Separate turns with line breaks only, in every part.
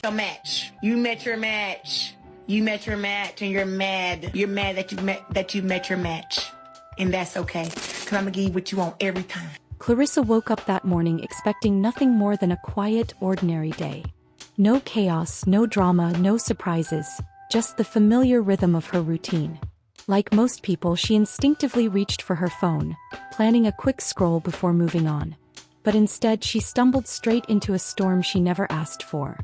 your match. You met your match. You met your match and you're mad. You're mad that you met your match. And that's okay. Cause I'm gonna give you what you want every time.
Clarissa woke up that morning expecting nothing more than a quiet, ordinary day. No chaos, no drama, no surprises, just the familiar rhythm of her routine. Like most people, she instinctively reached for her phone, planning a quick scroll before moving on. But instead, she stumbled straight into a storm she never asked for.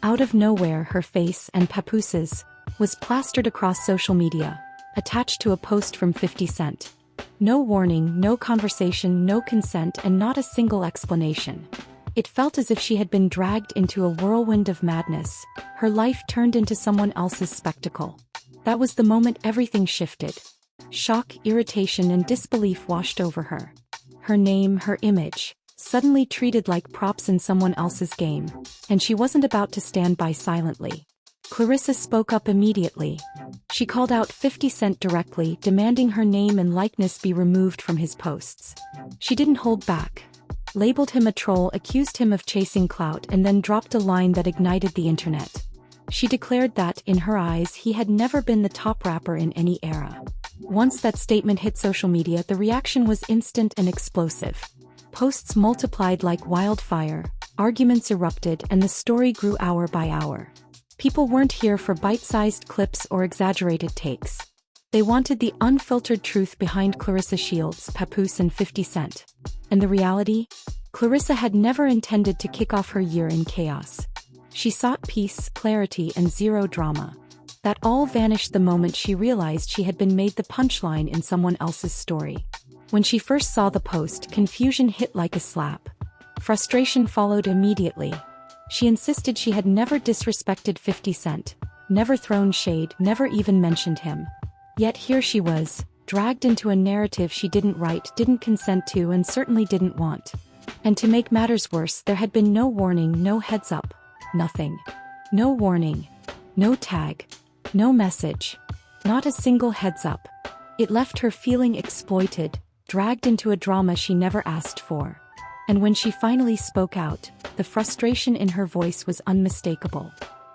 Out of nowhere, her face, and Papoose's, was plastered across social media, attached to a post from 50 Cent. No warning, no conversation, no consent, and not a single explanation. It felt as if she had been dragged into a whirlwind of madness, her life turned into someone else's spectacle. That was the moment everything shifted. Shock, irritation, and disbelief washed over her. Her name, her image, suddenly treated like props in someone else's game, and she wasn't about to stand by silently. Clarissa spoke up immediately. She called out 50 Cent directly, demanding her name and likeness be removed from his posts. She didn't hold back. Labeled him a troll, accused him of chasing clout, and then dropped a line that ignited the internet. She declared that, in her eyes, he had never been the top rapper in any era. Once that statement hit social media, the reaction was instant and explosive. Posts multiplied like wildfire, arguments erupted, and the story grew hour by hour. People weren't here for bite-sized clips or exaggerated takes. They wanted the unfiltered truth behind Clarissa Shields, Papoose, and 50 Cent. And the reality? Clarissa had never intended to kick off her year in chaos. She sought peace, clarity, and zero drama. That all vanished the moment she realized she had been made the punchline in someone else's story. When she first saw the post, confusion hit like a slap. Frustration followed immediately. She insisted she had never disrespected 50 Cent, never thrown shade, never even mentioned him. Yet here she was, dragged into a narrative she didn't write, didn't consent to, and certainly didn't want. And to make matters worse, there had been no warning, no heads up, nothing. No warning, no tag, no message, not a single heads up. It left her feeling exploited, dragged into a drama she never asked for. And when she finally spoke out, the frustration in her voice was unmistakable.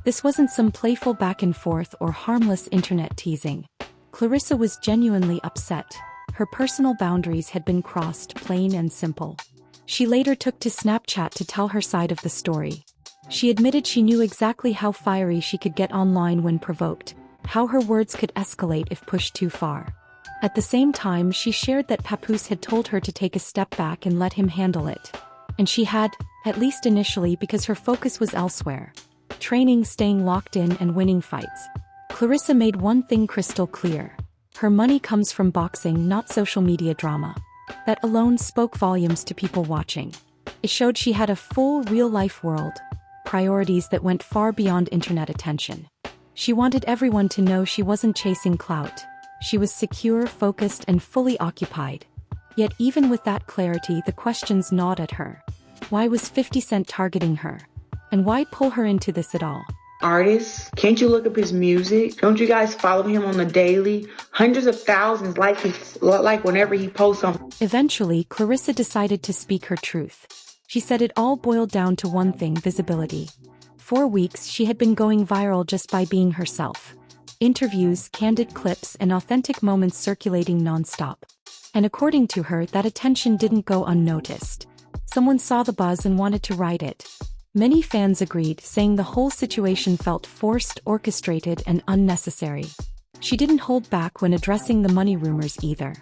This wasn't some playful back and forth or harmless internet teasing. Clarissa was genuinely upset. Her personal boundaries had been crossed, plain and simple. She later took to Snapchat to tell her side of the story. She admitted she knew exactly how fiery she could get online when provoked, how her words could escalate if pushed too far. At the same time, she shared that Papoose had told her to take a step back and let him handle it. And she had, at least initially, because her focus was elsewhere. Training, staying locked in, and winning fights. Clarissa made one thing crystal clear. Her money comes from boxing, not social media drama. That alone spoke volumes to people watching. It showed she had a full, real-life world, priorities that went far beyond internet attention. She wanted everyone to know she wasn't chasing clout. She was secure, focused, and fully occupied. Yet even with that clarity, the questions gnawed at her. Why was 50 Cent targeting her? And why pull her into this at all?
Artists, can't you look up his music? Don't you guys follow him on the daily? Hundreds of thousands like whenever he posts on.
Eventually, Clarissa decided to speak her truth. She said it all boiled down to one thing: visibility. For weeks, she had been going viral just by being herself. Interviews, candid clips, and authentic moments circulating nonstop. And according to her, that attention didn't go unnoticed. Someone saw the buzz and wanted to ride it. Many fans agreed, saying the whole situation felt forced, orchestrated, and unnecessary. She didn't hold back when addressing the money rumors either.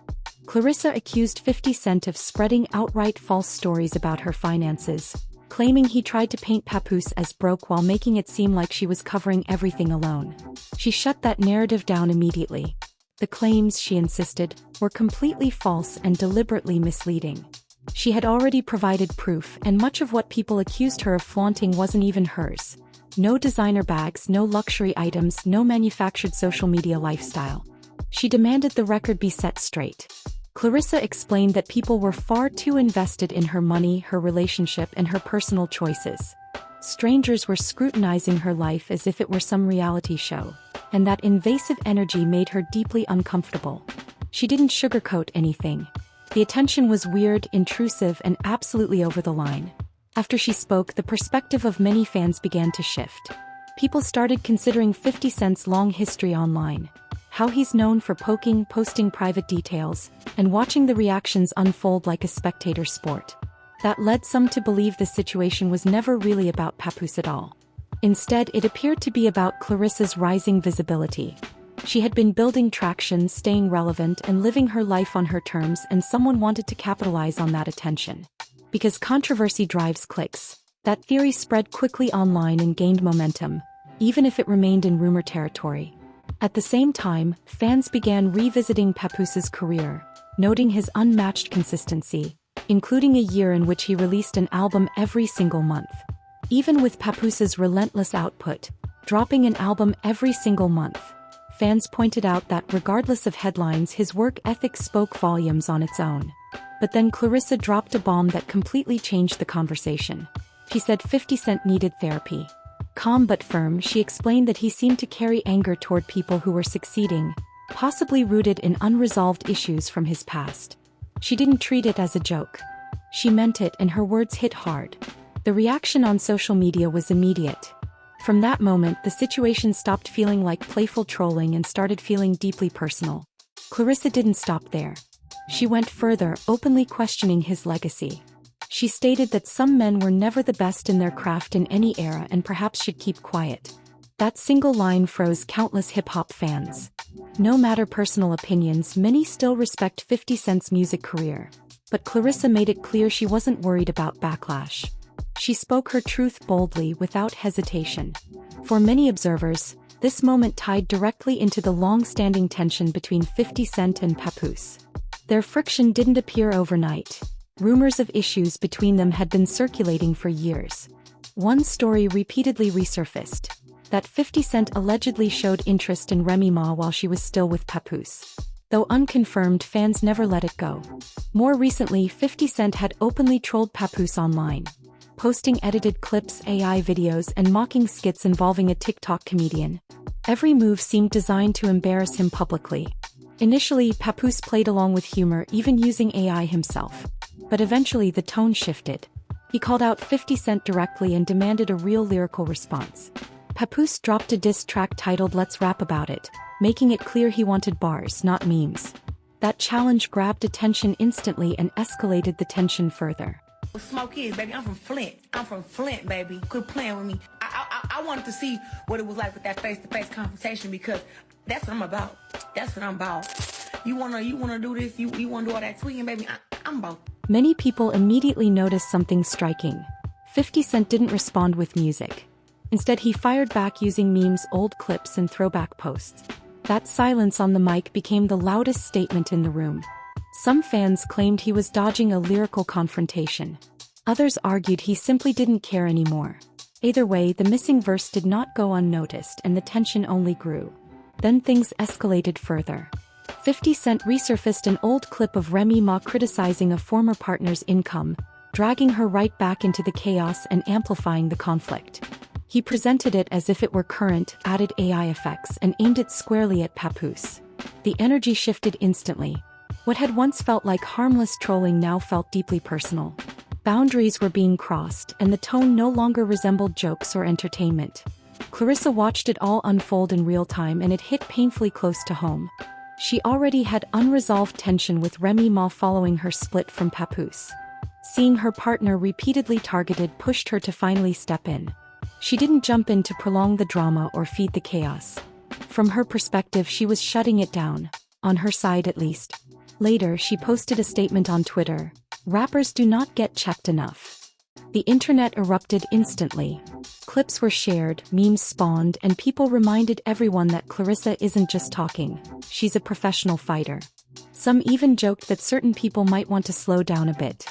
Clarissa accused 50 Cent of spreading outright false stories about her finances, claiming he tried to paint Papoose as broke while making it seem like she was covering everything alone. She shut that narrative down immediately. The claims, she insisted, were completely false and deliberately misleading. She had already provided proof, and much of what people accused her of flaunting wasn't even hers. No designer bags, no luxury items, no manufactured social media lifestyle. She demanded the record be set straight. Clarissa explained that people were far too invested in her money, her relationship, and her personal choices. Strangers were scrutinizing her life as if it were some reality show, and that invasive energy made her deeply uncomfortable. She didn't sugarcoat anything. The attention was weird, intrusive, and absolutely over the line. After she spoke, the perspective of many fans began to shift. People started considering 50 Cent's long history online. How he's known for poking, posting private details, and watching the reactions unfold like a spectator sport. That led some to believe the situation was never really about Papoose at all. Instead, it appeared to be about Clarissa's rising visibility. She had been building traction, staying relevant, and living her life on her terms, and someone wanted to capitalize on that attention. Because controversy drives clicks, that theory spread quickly online and gained momentum, even if it remained in rumor territory. At the same time, fans began revisiting Papoose's career, noting his unmatched consistency, including a year in which he released an album every single month. Even with Papoose's relentless output, dropping an album every single month, fans pointed out that regardless of headlines, his work ethic spoke volumes on its own. But then Clarissa dropped a bomb that completely changed the conversation. She said 50 Cent needed therapy. Calm but firm, she explained that he seemed to carry anger toward people who were succeeding, possibly rooted in unresolved issues from his past. She didn't treat it as a joke. She meant it, and her words hit hard. The reaction on social media was immediate. From that moment, the situation stopped feeling like playful trolling and started feeling deeply personal. Clarissa didn't stop there. She went further, openly questioning his legacy. She stated that some men were never the best in their craft in any era and perhaps should keep quiet. That single line froze countless hip-hop fans. No matter personal opinions, many still respect 50 Cent's music career. But Clarissa made it clear she wasn't worried about backlash. She spoke her truth boldly, without hesitation. For many observers, this moment tied directly into the long-standing tension between 50 Cent and Papoose. Their friction didn't appear overnight. Rumors of issues between them had been circulating for years. One story repeatedly resurfaced: that 50 Cent allegedly showed interest in Remy Ma while she was still with Papoose. Though unconfirmed, fans never let it go. More recently, 50 Cent had openly trolled Papoose online, posting edited clips, AI videos, and mocking skits involving a TikTok comedian. Every move seemed designed to embarrass him publicly. Initially, Papoose played along with humor, even using AI himself. But eventually the tone shifted. He called out 50 Cent directly and demanded a real lyrical response. Papoose dropped a diss track titled "Let's Rap About It," making it clear he wanted bars, not memes. That challenge grabbed attention instantly and escalated the tension further.
Smoke is, baby. I'm from Flint. I'm from Flint, baby. Quit playing with me. I wanted to see what it was like with that face-to-face conversation, because that's what I'm about. That's what I'm about. You wanna do this? You wanna do all that tweeting, baby? I'm about.
Many people immediately noticed something striking. 50 Cent didn't respond with music. Instead, he fired back using memes, old clips, and throwback posts. That silence on the mic became the loudest statement in the room. Some fans claimed he was dodging a lyrical confrontation. Others argued he simply didn't care anymore. Either way, the missing verse did not go unnoticed, and the tension only grew. Then things escalated further. 50 Cent resurfaced an old clip of Remy Ma criticizing a former partner's income, dragging her right back into the chaos and amplifying the conflict. He presented it as if it were current, added AI effects, and aimed it squarely at Papoose. The energy shifted instantly. What had once felt like harmless trolling now felt deeply personal. Boundaries were being crossed, and the tone no longer resembled jokes or entertainment. Clarissa watched it all unfold in real time, and it hit painfully close to home. She already had unresolved tension with Remy Ma following her split from Papoose. Seeing her partner repeatedly targeted pushed her to finally step in. She didn't jump in to prolong the drama or feed the chaos. From her perspective, she was shutting it down, on her side at least. Later, she posted a statement on Twitter: "Rappers do not get checked enough." The internet erupted instantly. Clips were shared, memes spawned, and people reminded everyone that Clarissa isn't just talking, she's a professional fighter. Some even joked that certain people might want to slow down a bit.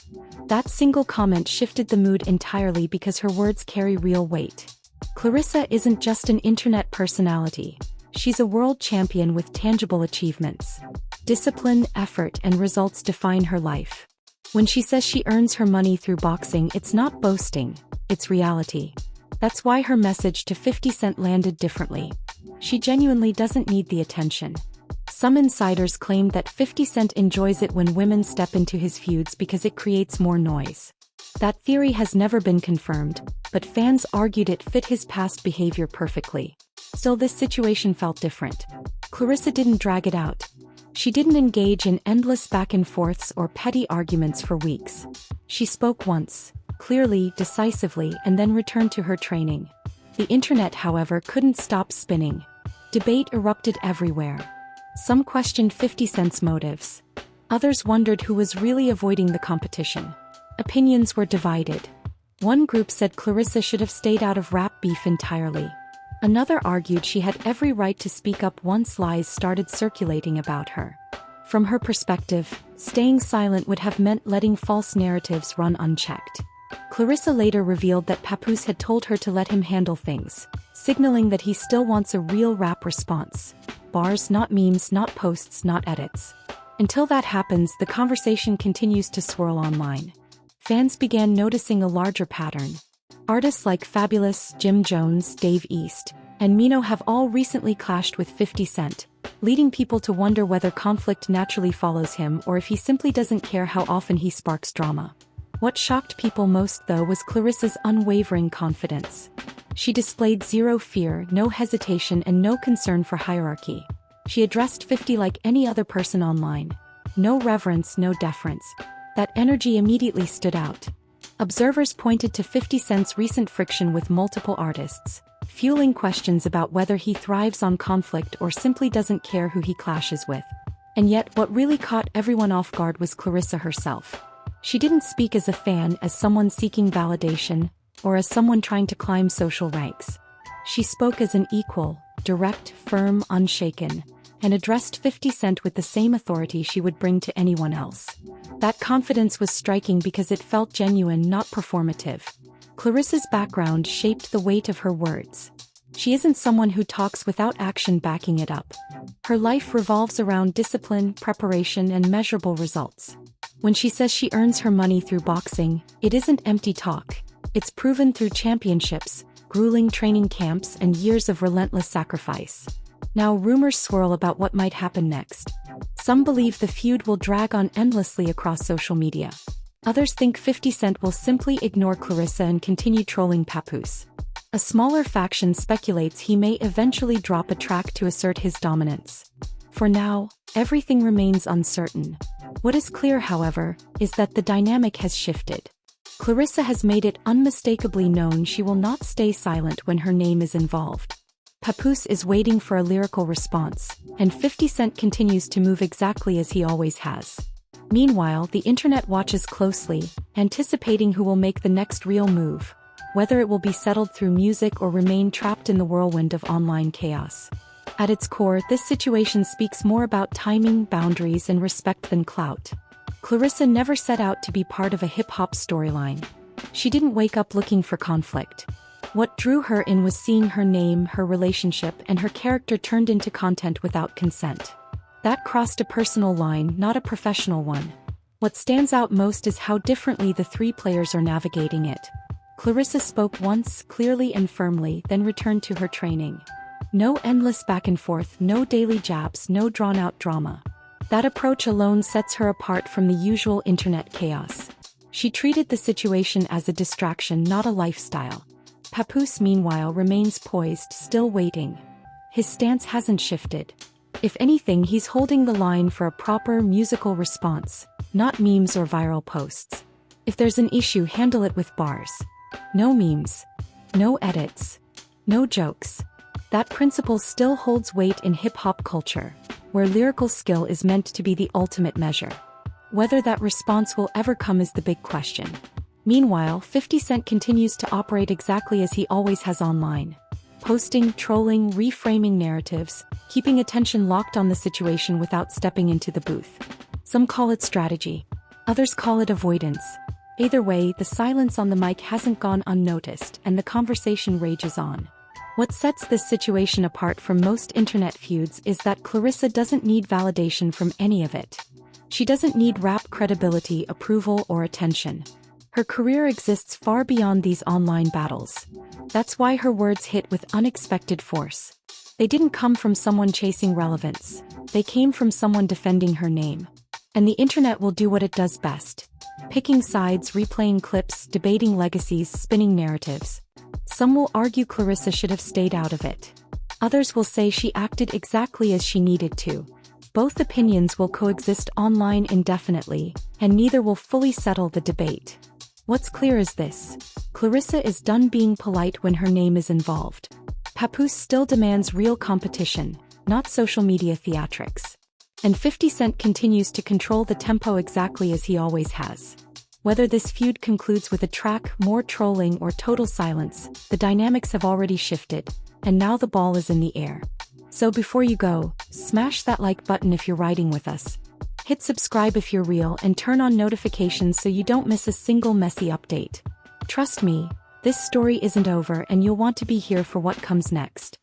That single comment shifted the mood entirely because her words carry real weight. Clarissa isn't just an internet personality. She's a world champion with tangible achievements. Discipline, effort, and results define her life. When she says she earns her money through boxing, it's not boasting, it's reality. That's why her message to 50 Cent landed differently. She genuinely doesn't need the attention. Some insiders claimed that 50 Cent enjoys it when women step into his feuds because it creates more noise. That theory has never been confirmed, but fans argued it fit his past behavior perfectly. Still, this situation felt different. Clarissa didn't drag it out. She didn't engage in endless back and forths or petty arguments for weeks. She spoke once, clearly, decisively, and then returned to her training. The internet, however, couldn't stop spinning. Debate erupted everywhere. Some questioned 50 Cent's motives. Others wondered who was really avoiding the competition. Opinions were divided. One group said Clarissa should have stayed out of rap beef entirely. Another argued she had every right to speak up once lies started circulating about her. From her perspective, staying silent would have meant letting false narratives run unchecked. Clarissa later revealed that Papoose had told her to let him handle things, signaling that he still wants a real rap response. Bars, not memes, not posts, not edits. Until that happens, the conversation continues to swirl online. Fans began noticing a larger pattern. Artists like Fabulous, Jim Jones, Dave East, and Mino have all recently clashed with 50 Cent, leading people to wonder whether conflict naturally follows him or if he simply doesn't care how often he sparks drama. What shocked people most, though, was Clarissa's unwavering confidence. She displayed zero fear, no hesitation, and no concern for hierarchy. She addressed 50 like any other person online. No reverence, no deference. That energy immediately stood out. Observers pointed to 50 Cent's recent friction with multiple artists, fueling questions about whether he thrives on conflict or simply doesn't care who he clashes with. And yet, what really caught everyone off guard was Clarissa herself. She didn't speak as a fan, as someone seeking validation, or as someone trying to climb social ranks. She spoke as an equal, direct, firm, unshaken, and addressed 50 Cent with the same authority she would bring to anyone else. That confidence was striking because it felt genuine, not performative. Clarissa's background shaped the weight of her words. She isn't someone who talks without action backing it up. Her life revolves around discipline, preparation, and measurable results. When she says she earns her money through boxing, it isn't empty talk. It's proven through championships, grueling training camps, and years of relentless sacrifice. Now rumors swirl about what might happen next. Some believe the feud will drag on endlessly across social media. Others think 50 Cent will simply ignore Clarissa and continue trolling Papoose. A smaller faction speculates he may eventually drop a track to assert his dominance. For now, everything remains uncertain. What is clear, however, is that the dynamic has shifted. Clarissa has made it unmistakably known she will not stay silent when her name is involved. Papoose is waiting for a lyrical response, and 50 Cent continues to move exactly as he always has. Meanwhile, the internet watches closely, anticipating who will make the next real move, whether it will be settled through music or remain trapped in the whirlwind of online chaos. At its core, this situation speaks more about timing, boundaries, and respect than clout. Clarissa never set out to be part of a hip-hop storyline. She didn't wake up looking for conflict. What drew her in was seeing her name, her relationship, and her character turned into content without consent. That crossed a personal line, not a professional one. What stands out most is how differently the three players are navigating it. Clarissa spoke once, clearly and firmly, then returned to her training. No endless back and forth, no daily jabs, no drawn-out drama. That approach alone sets her apart from the usual internet chaos. She treated the situation as a distraction, not a lifestyle. Papoose, meanwhile, remains poised, still waiting. His stance hasn't shifted. If anything, he's holding the line for a proper musical response, not memes or viral posts. If there's an issue, handle it with bars. No memes. No edits. No jokes. That principle still holds weight in hip-hop culture, where lyrical skill is meant to be the ultimate measure. Whether that response will ever come is the big question. Meanwhile, 50 Cent continues to operate exactly as he always has online. Posting, trolling, reframing narratives, keeping attention locked on the situation without stepping into the booth. Some call it strategy. Others call it avoidance. Either way, the silence on the mic hasn't gone unnoticed, and the conversation rages on. What sets this situation apart from most internet feuds is that Clarissa doesn't need validation from any of it. She doesn't need rap credibility, approval, or attention. Her career exists far beyond these online battles. That's why her words hit with unexpected force. They didn't come from someone chasing relevance. They came from someone defending her name. And the internet will do what it does best. picking sides, replaying clips, debating legacies, spinning narratives. Some will argue Clarissa should have stayed out of it. Others will say she acted exactly as she needed to. Both opinions will coexist online indefinitely, and neither will fully settle the debate. What's clear is this: Clarissa is done being polite when her name is involved. Papoose still demands real competition, not social media theatrics. And 50 Cent continues to control the tempo exactly as he always has. Whether this feud concludes with a track, more trolling, or total silence, the dynamics have already shifted, and now the ball is in the air. So before you go, smash that like button if you're riding with us. Hit subscribe if you're real, and turn on notifications so you don't miss a single messy update. Trust me, this story isn't over and you'll want to be here for what comes next.